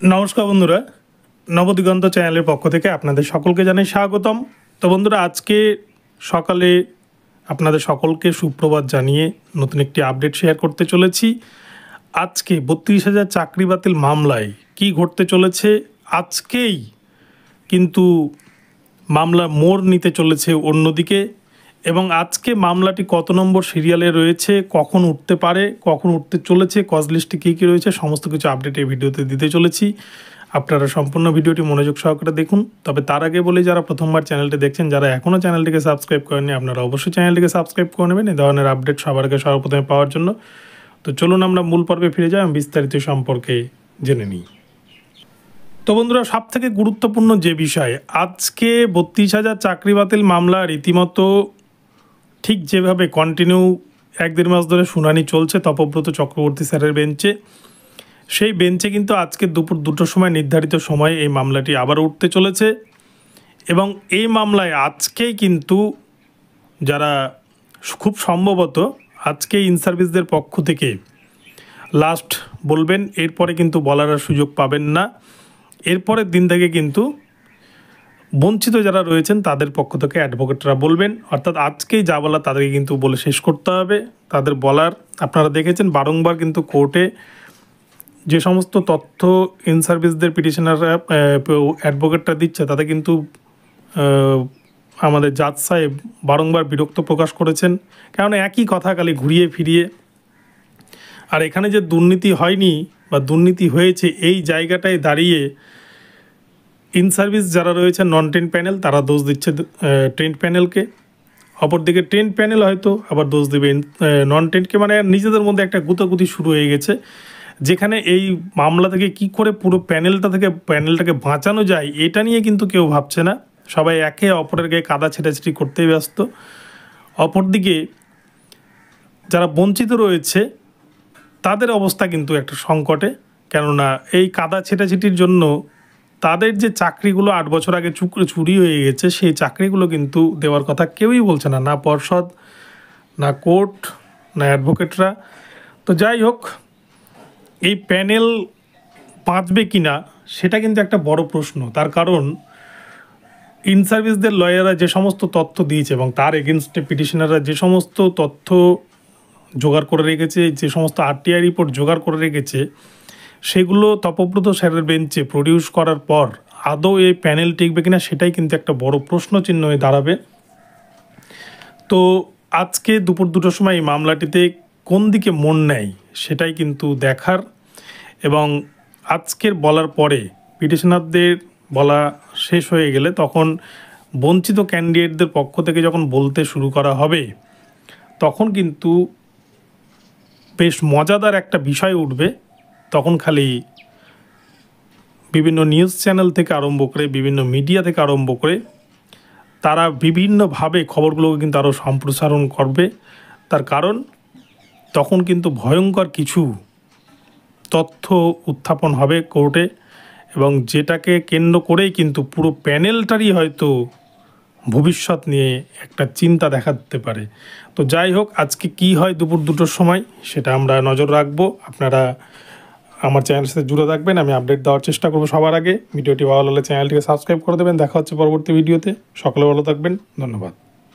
নমস্কার বন্ধুরা, নবদিগন্ত চ্যানেলের পক্ষ থেকে আপনাদের সকলকে জানাই স্বাগতম। তো বন্ধুরা, আজকে সকালে আপনাদের সকলকে সুপ্রভাত জানিয়ে নতুন একটি আপডেট শেয়ার করতে চলেছি। আজকে ৩২,০০০ চাকরি বাতিল মামলায় কি ঘটতে চলেছে, আজকেই কিন্তু মামলা মোড় নিতে চলেছে অন্যদিকে, এবং আজকে মামলাটি কত নম্বর সিরিয়ালে রয়েছে, কখন উঠতে পারে, কখন উঠতে চলেছে, কজ লিস্টে কী কী রয়েছে, সমস্ত কিছু আপডেট এই ভিডিওতে দিতে চলেছি। আপনারা সম্পূর্ণ ভিডিওটি মনোযোগ সহকারে দেখুন। তবে তার আগে বলি, যারা প্রথমবার চ্যানেলটি দেখছেন, যারা এখনও চ্যানেলটিকে সাবস্ক্রাইব করেননি, আপনারা অবশ্যই চ্যানেলটিকে সাবস্ক্রাইব করে নেবেন এই ধরনের আপডেট সবার আগে সর্বপ্রথমে পাওয়ার জন্য। তো চলুন আমরা মূল পর্বে ফিরে যাই, বিস্তারিত সম্পর্কে জেনে নিই। তো বন্ধুরা, সবথেকে গুরুত্বপূর্ণ যে বিষয়, আজকে ৩২,০০০ চাকরি বাতিল মামলা রীতিমতো ঠিক যেভাবে কন্টিনিউ ১-১.৫ মাস ধরে শুনানি চলছে তপব্রত চক্রবর্তী স্যারের বেঞ্চে, সেই বেঞ্চে কিন্তু আজকে দুপুর ২টোর সময় নির্ধারিত সময়ে এই মামলাটি আবার উঠতে চলেছে। এবং এই মামলায় আজকেই কিন্তু যারা খুব সম্ভবত আজকে ইন সার্ভিসদের পক্ষ থেকে লাস্ট বলবেন, এরপরে কিন্তু বলার সুযোগ পাবেন না। এরপরের দিন থেকে কিন্তু বঞ্চিত যারা রয়েছেন তাদের পক্ষ থেকে অ্যাডভোকেটরা বলবেন, অর্থাৎ আজকেই যা বলা তাদেরকে কিন্তু বলে শেষ করতে হবে। তাদের বলার আপনারা দেখেছেন বারংবার কিন্তু কোর্টে যে সমস্ত তথ্য ইন সার্ভিসদের পিটিশনাররা অ্যাডভোকেটরা দিচ্ছে, তাতে কিন্তু আমাদের জাজ সাহেব বারংবার বিরক্ত প্রকাশ করেছেন, কারণ একই কথা খালি ঘুরিয়ে ফিরিয়ে। আর এখানে যে দুর্নীতি হয়নি বা দুর্নীতি হয়েছে, এই জায়গাটায় দাঁড়িয়ে ইন সার্ভিস যারা রয়েছে নন ট্রেন্ড প্যানেল, তারা দোষ দিচ্ছে ট্রেন্ড প্যানেলকে, অপরদিকে ট্রেন্ড প্যানেল হয়তো আবার দোষ দেবে নন ট্রেন্ডকে। মানে নিজেদের মধ্যে একটা গুতাগুতি শুরু হয়ে গেছে, যেখানে এই মামলা থেকে কি করে পুরো প্যানেলটাকে বাঁচানো যায় এটা নিয়ে কিন্তু কেউ ভাবছে না। সবাই একে অপরের গায়ে কাদা ছেটাছেটি করতেই ব্যস্ত। অপরদিকে যারা বঞ্চিত রয়েছে তাদের অবস্থা কিন্তু একটা সংকটে, কেননা এই কাদা ছেটাছেটির জন্য তাদের যে চাকরিগুলো ৮ বছর আগে চুরি হয়ে গেছে, সেই চাকরিগুলো কিন্তু দেওয়ার কথা কেউই বলছে না, না পর্ষদ, না কোর্ট, না অ্যাডভোকেটরা। তো যাই হোক, এই প্যানেল বাঁচবে কি না সেটা কিন্তু একটা বড় প্রশ্ন। তার কারণ ইন সার্ভিসদের লয়াররা যে সমস্ত তথ্য দিয়েছে এবং তার এগেনস্টে পিটিশনাররা যে সমস্ত তথ্য জোগাড় করে রেখেছে, যে সমস্ত আরটিআই রিপোর্ট জোগাড় করে রেখেছে, সেগুলো তপব্রত স্যারের বেঞ্চে প্রডিউস করার পর আদৌ এই প্যানেল টিকবে কিনা সেটাই কিন্তু একটা বড় প্রশ্নচিহ্ন হয়ে দাঁড়াবে। তো আজকে দুপুর ২টোর সময় এই মামলাটিতে কোন দিকে মন নেয় সেটাই কিন্তু দেখার। এবং আজকের বলার পরে পিটিশনারদের বলা শেষ হয়ে গেলে তখন বঞ্চিত ক্যান্ডিডেটদের পক্ষ থেকে যখন বলতে শুরু করা হবে, তখন কিন্তু বেশ মজাদার একটা বিষয় উঠবে। তখন খালি বিভিন্ন নিউজ চ্যানেল থেকে আরম্ভ করে, বিভিন্ন মিডিয়া থেকে আরম্ভ করে, তারা বিভিন্নভাবে খবরগুলোকে কিন্তু আরও সম্প্রসারণ করবে। তার কারণ তখন কিন্তু ভয়ঙ্কর কিছু তথ্য উত্থাপন হবে কোর্টে, এবং যেটাকে কেন্দ্র করেই কিন্তু পুরো প্যানেলটারই হয়তো ভবিষ্যৎ নিয়ে একটা চিন্তা দেখা দিতে পারে। তো যাই হোক, আজকে কি হয় দুপুর ২টোর সময় সেটা আমরা নজর রাখবো। আপনারা আমার চ্যানেলের সাথে জুড়ে থাকবেন, আমি আপডেট দেওয়ার চেষ্টা করবো সবার আগে। ভিডিওটি ভালো লাগলে চ্যানেলটিকে সাবস্ক্রাইব করে দেবেন। দেখা হচ্ছে পরবর্তী ভিডিওতে। সকলে ভালো থাকবেন, ধন্যবাদ।